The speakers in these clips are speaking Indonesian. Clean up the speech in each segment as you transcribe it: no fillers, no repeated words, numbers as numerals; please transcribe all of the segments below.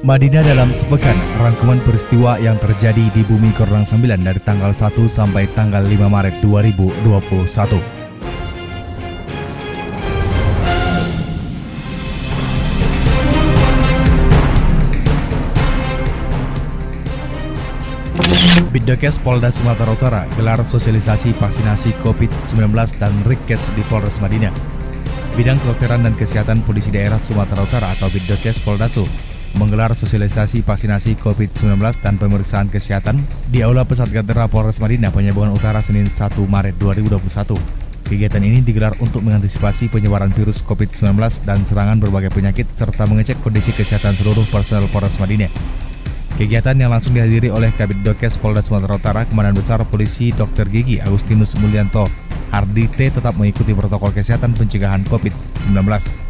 Madinah dalam sepekan, rangkuman peristiwa yang terjadi di Bumi Kordang 9 dari tanggal 1 sampai tanggal 5 Maret 2021. Bidokes Polda Sumatera Utara gelar sosialisasi vaksinasi COVID-19 dan Rikkes di Polres Madinah. Bidang Kedokteran dan Kesehatan Polisi Daerah Sumatera Utara atau Bidokes Poldasu menggelar sosialisasi vaksinasi COVID-19 dan pemeriksaan kesehatan di Aula Pesat Katedral Polres Madinah, Penyambungan Utara, Senin 1 Maret 2021. Kegiatan ini digelar untuk mengantisipasi penyebaran virus COVID-19 dan serangan berbagai penyakit serta mengecek kondisi kesehatan seluruh personel Polres Madinah. Kegiatan yang langsung dihadiri oleh Kabid Dokes Polda Sumatera Utara, Komandan Besar Polisi Dr. Gigi Agustinus Mulyanto Hardi T tetap mengikuti protokol kesehatan pencegahan COVID-19.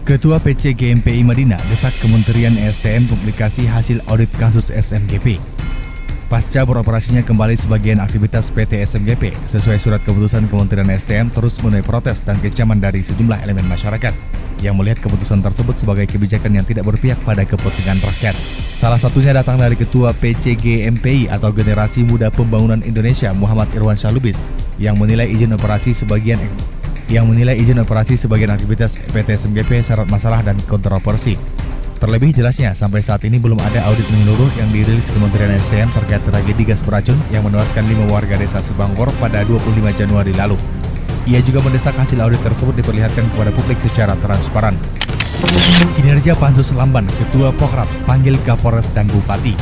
Ketua PC GMPI Madinah desak Kementerian SDM publikasi hasil audit kasus SMGP. Pasca beroperasinya kembali sebagian aktivitas PT SMGP, sesuai surat keputusan Kementerian SDM terus menuai protes dan kecaman dari sejumlah elemen masyarakat yang melihat keputusan tersebut sebagai kebijakan yang tidak berpihak pada kepentingan rakyat. Salah satunya datang dari Ketua PC GMPI atau Generasi Muda Pembangunan Indonesia Muhammad Irwan Syalubis yang menilai izin operasi sebagian aktivitas PT SMGP syarat masalah dan kontroversi. Terlebih jelasnya, sampai saat ini belum ada audit menyeluruh yang dirilis Kementerian SDM terkait tragedi gas beracun yang menewaskan 5 warga desa Sebangkor pada 25 Januari lalu. Ia juga mendesak hasil audit tersebut diperlihatkan kepada publik secara transparan. Kinerja Pansus lamban, Ketua Pokrat panggil Kapolres dan Bupati.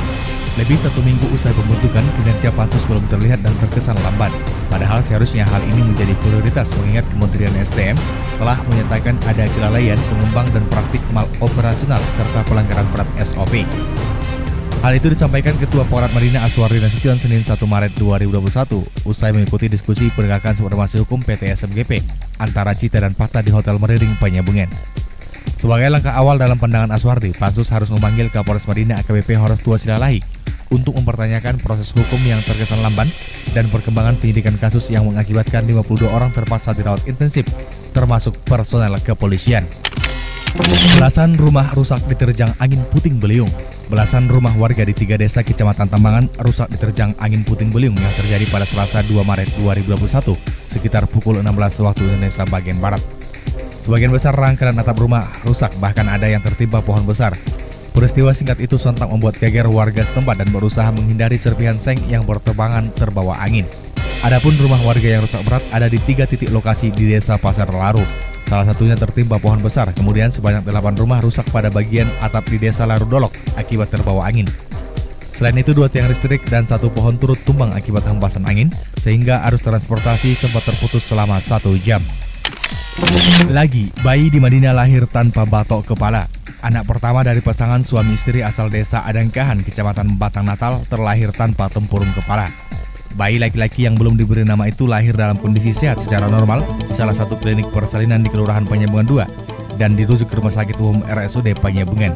Lebih 1 minggu usai pembentukan, kinerja Pansus belum terlihat dan terkesan lamban. Padahal seharusnya hal ini menjadi prioritas mengingat Kementerian SDM telah menyatakan ada kelalaian pengembang dan praktik maloperasional serta pelanggaran berat SOP. Hal itu disampaikan Ketua Pokrat Madinah Aswardi Nasution Senin 1 Maret 2021 usai mengikuti diskusi penegakan supremasi hukum PT SMGP antara Cita dan Fakta di Hotel Meriring, Penyambungan. Sebagai langkah awal dalam pandangan Aswardi, Pansus harus memanggil Kapolres Madinah AKBP Horas Tua Silalahi untuk mempertanyakan proses hukum yang terkesan lamban dan perkembangan penyidikan kasus yang mengakibatkan 52 orang terpaksa dirawat intensif, termasuk personel kepolisian. Belasan rumah rusak diterjang angin puting beliung. Belasan rumah warga di 3 desa Kecamatan Tambangan rusak diterjang angin puting beliung yang terjadi pada Selasa 2 Maret 2021 sekitar pukul 16 waktu Indonesia bagian Barat. Sebagian besar rangka dan atap rumah rusak, bahkan ada yang tertimpa pohon besar. Peristiwa singkat itu sontak membuat geger warga setempat dan berusaha menghindari serpihan seng yang berterbangan terbawa angin. Adapun rumah warga yang rusak berat ada di 3 titik lokasi di Desa Pasar Laru. Salah satunya tertimpa pohon besar, kemudian sebanyak 8 rumah rusak pada bagian atap di Desa Laru Dolok akibat terbawa angin. Selain itu 2 tiang listrik dan 1 pohon turut tumbang akibat hempasan angin, sehingga arus transportasi sempat terputus selama 1 jam. Lagi, bayi di Madinah lahir tanpa batok kepala. Anak pertama dari pasangan suami istri asal Desa Adangkahan, Kecamatan Batang Natal, terlahir tanpa tempurung kepala. Bayi laki-laki yang belum diberi nama itu lahir dalam kondisi sehat secara normal di salah satu klinik persalinan di Kelurahan Penyambungan 2 dan dirujuk ke Rumah Sakit Umum RSUD Penyambungan.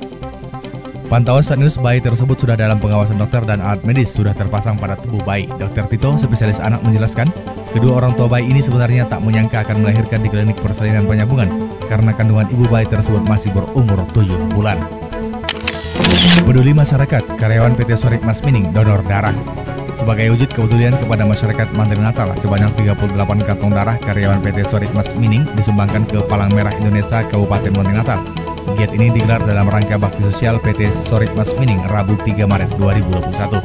Pantauan saat news, bayi tersebut sudah dalam pengawasan dokter dan alat medis sudah terpasang pada tubuh bayi. Dr. Tito, spesialis anak, menjelaskan kedua orang tua bayi ini sebenarnya tak menyangka akan melahirkan di klinik persalinan Penyambungan karena kandungan ibu bayi tersebut masih berumur 7 bulan. Peduli masyarakat, karyawan PT Sorik Mas Mining donor darah. Sebagai wujud kepedulian kepada masyarakat Mandiri Natal, sebanyak 38 kantong darah karyawan PT Sorik Mas Mining disumbangkan ke Palang Merah Indonesia Kabupaten Mandiri Natal. Kegiatan ini digelar dalam rangka bakti sosial PT Sorik Mas Mining Rabu 3 Maret 2021.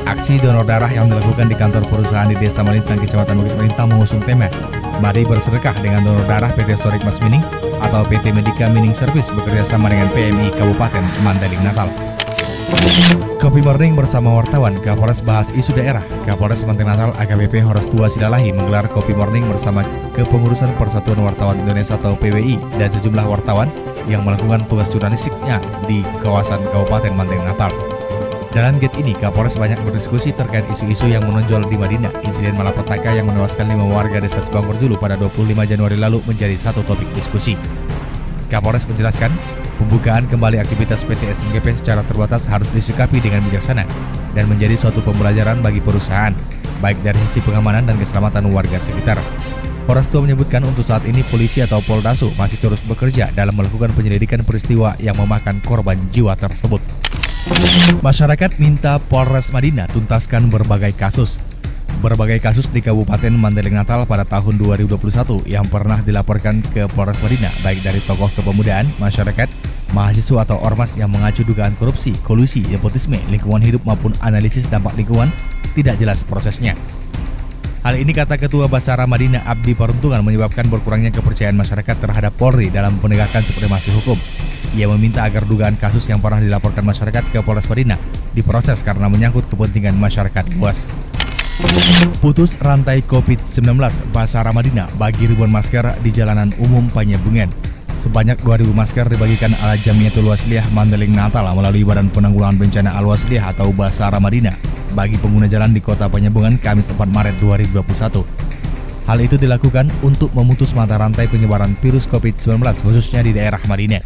Aksi donor darah yang dilakukan di kantor perusahaan di Desa Malintang, Kecamatan Bukit Melintang mengusung tema Mari bersedekah dengan donor darah PT Sorik Mas Mining atau PT Medika Mining Service bekerjasama dengan PMI Kabupaten Mandailing Natal. Kopi Morning bersama wartawan, Kapolres bahas isu daerah. Kapolres Mandailing Natal AKBP Horas Tua Silalahi menggelar Kopi Morning bersama Kepengurusan Persatuan Wartawan Indonesia atau PWI dan sejumlah wartawan yang melakukan tugas jurnalistiknya di kawasan Kabupaten Mandailing Natal. Dalam gate ini, Kapolres banyak berdiskusi terkait isu-isu yang menonjol di Madinah. Insiden malapetaka yang menewaskan 5 warga desa Sebangkor Julu pada 25 Januari lalu menjadi satu topik diskusi. Kapolres menjelaskan, pembukaan kembali aktivitas PT SMGP secara terbatas harus disikapi dengan bijaksana dan menjadi suatu pembelajaran bagi perusahaan, baik dari sisi pengamanan dan keselamatan warga sekitar. Polres Tua menyebutkan untuk saat ini polisi atau Poldasu masih terus bekerja dalam melakukan penyelidikan peristiwa yang memakan korban jiwa tersebut. Masyarakat minta Polres Madinah tuntaskan berbagai kasus. Berbagai kasus di Kabupaten Mandailing Natal pada tahun 2021 yang pernah dilaporkan ke Polres Madinah, baik dari tokoh kepemudaan, masyarakat, mahasiswa atau ormas yang mengacu dugaan korupsi, kolusi, nepotisme, lingkungan hidup maupun analisis dampak lingkungan, tidak jelas prosesnya. Hal ini kata Ketua Basara Madinah Abdi Peruntungan menyebabkan berkurangnya kepercayaan masyarakat terhadap Polri dalam penegakan supremasi hukum. Ia meminta agar dugaan kasus yang pernah dilaporkan masyarakat ke Polres Madinah diproses karena menyangkut kepentingan masyarakat luas. Putus rantai COVID-19, Basara Madinah bagi ribuan masker di jalanan umum Panjabungan. Sebanyak 2.000 masker dibagikan ala Jamiatul Wasliyah Mandailing Natal melalui Badan Penanggulangan Bencana Al-Wasliyah atau Basara Madinah bagi pengguna jalan di Kota Panjabungan Kamis 4 Maret 2021. Hal itu dilakukan untuk memutus mata rantai penyebaran virus COVID-19 khususnya di daerah Madinah.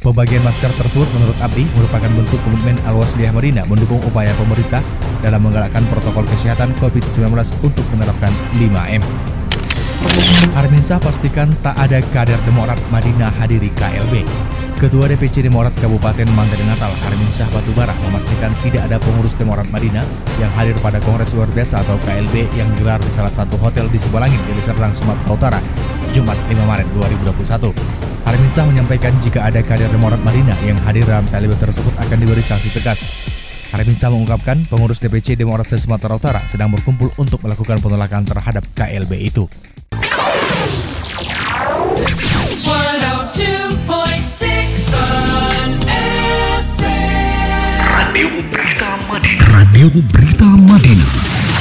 Pembagian masker tersebut menurut Abdi merupakan bentuk komitmen Al-Wasliyah Madinah mendukung upaya pemerintah dalam menggalakkan protokol kesehatan COVID-19 untuk menerapkan 5M. Arminsah pastikan tak ada kader Demokrat Madinah hadiri KLB. Ketua DPC Demokrat Kabupaten Mandailing Natal, Arminsah Batubara, memastikan tidak ada pengurus Demokrat Madinah yang hadir pada Kongres Luar Biasa atau KLB yang digelar di salah satu hotel di Sibolangit, Deli Serdang, Sumatera Utara, Jumat 5 Maret 2021. Arminsah menyampaikan jika ada kader Demokrat Madinah yang hadir dalam KLB tersebut akan diberi sanksi tegas. Arminsah mengungkapkan pengurus DPC Demokrat se-Sumatera Utara sedang berkumpul untuk melakukan penolakan terhadap KLB itu. 102.6 Radio Berita Madinah. Radio Berita Madinah.